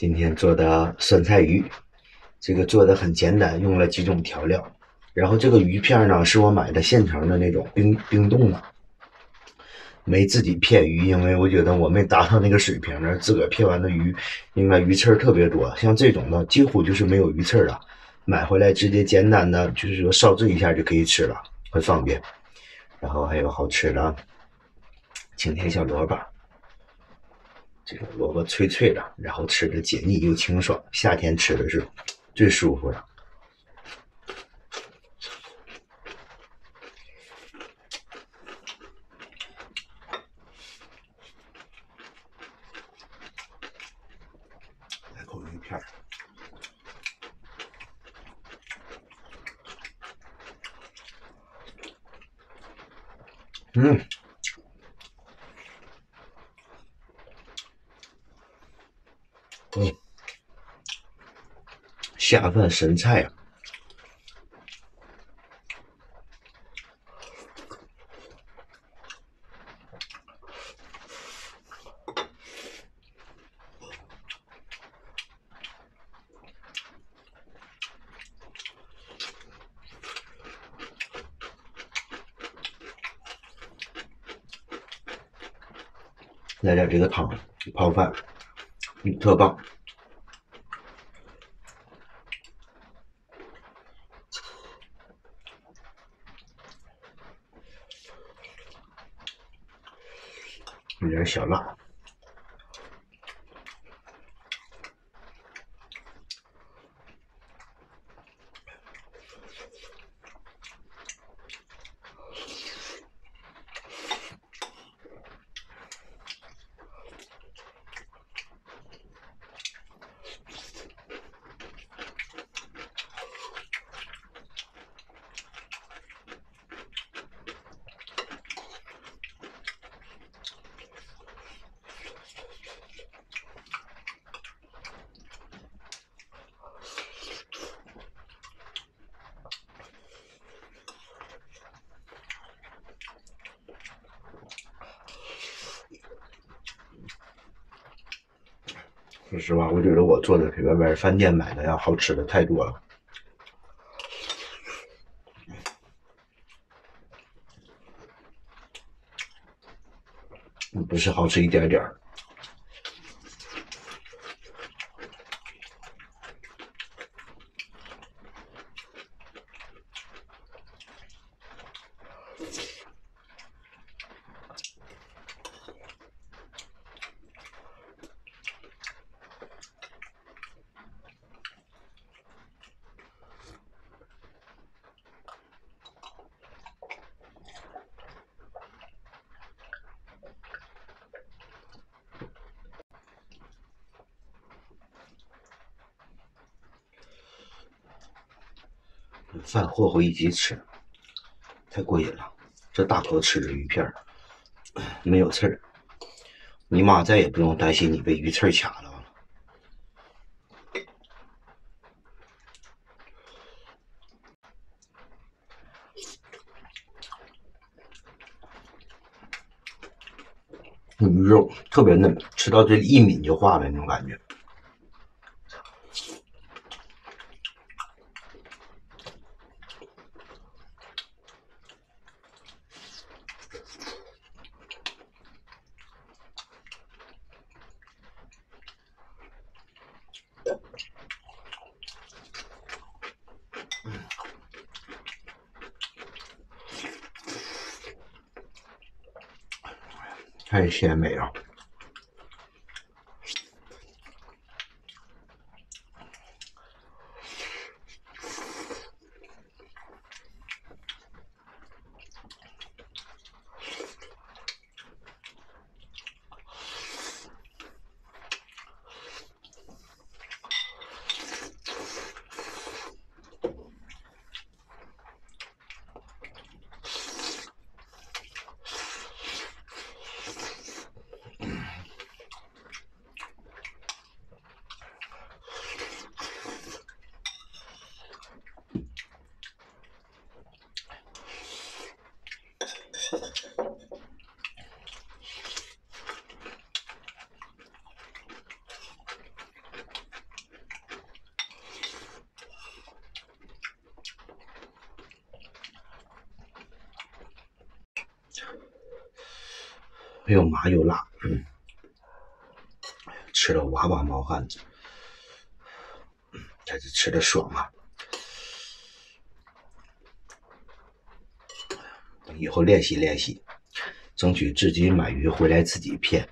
今天做的酸菜鱼，这个做的很简单，用了几种调料。然后这个鱼片呢，是我买的现成的那种冰冻的，没自己片鱼，因为我觉得我没达到那个水平呢。自个儿片完的鱼，应该鱼刺特别多，像这种的几乎就是没有鱼刺了。买回来直接简单的就是说烧制一下就可以吃了，很方便。然后还有好吃的青甜小萝卜，这个萝卜脆脆的，然后吃着解腻又清爽，夏天吃的是最舒服的。来口鱼片，嗯，下饭神菜啊！来点这个汤泡饭，特棒。有点小辣，说实话，我觉得我做的比外边饭店买的要好吃的太多了。不是好吃一点点。饭和回一起吃，太过瘾了。这大口吃着鱼片，没有刺儿，你妈再也不用担心你被鱼刺卡了。鱼肉特别嫩，吃到嘴里一抿就化了那种感觉。太鲜美了。又麻又辣，吃了哇哇冒汗，这是吃的爽啊！等以后练习练习，争取自己买鱼回来自己片。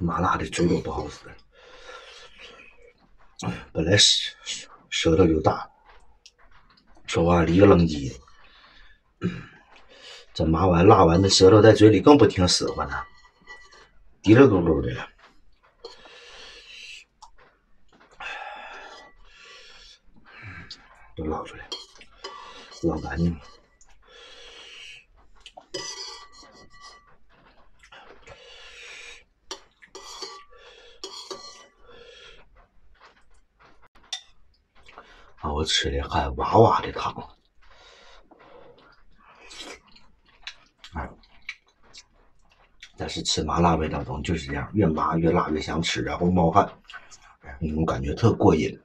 麻辣的嘴都不好使，本来舌头就大，说话里个愣叽的，这麻完辣完的舌头在嘴里更不听使唤了，滴溜嘟嘟的了。都捞出来，捞干净。啊，我吃的还哇哇的汤。但是吃麻辣味当中就是这样，越麻越辣越想吃，然后冒汗，那种感觉特过瘾。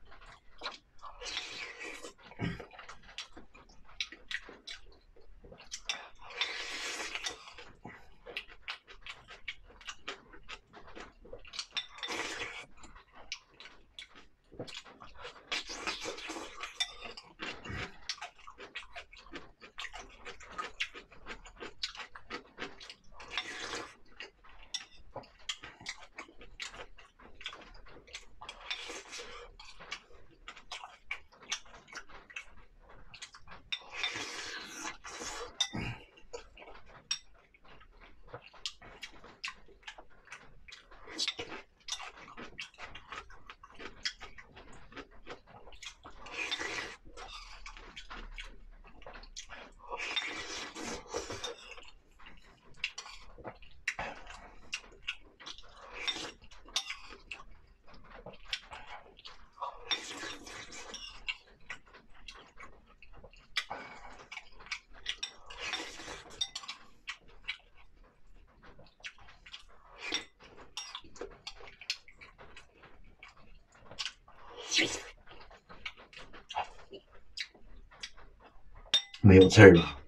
没有刺儿吧？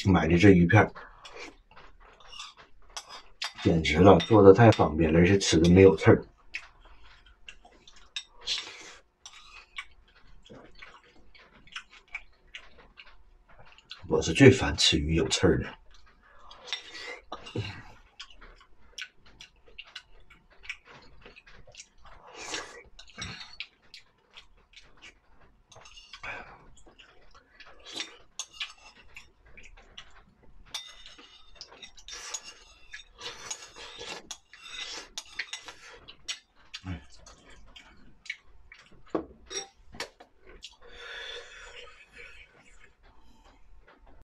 买的这鱼片简直了，做的太方便了，而且吃的没有刺儿。我是最烦吃鱼有刺儿的。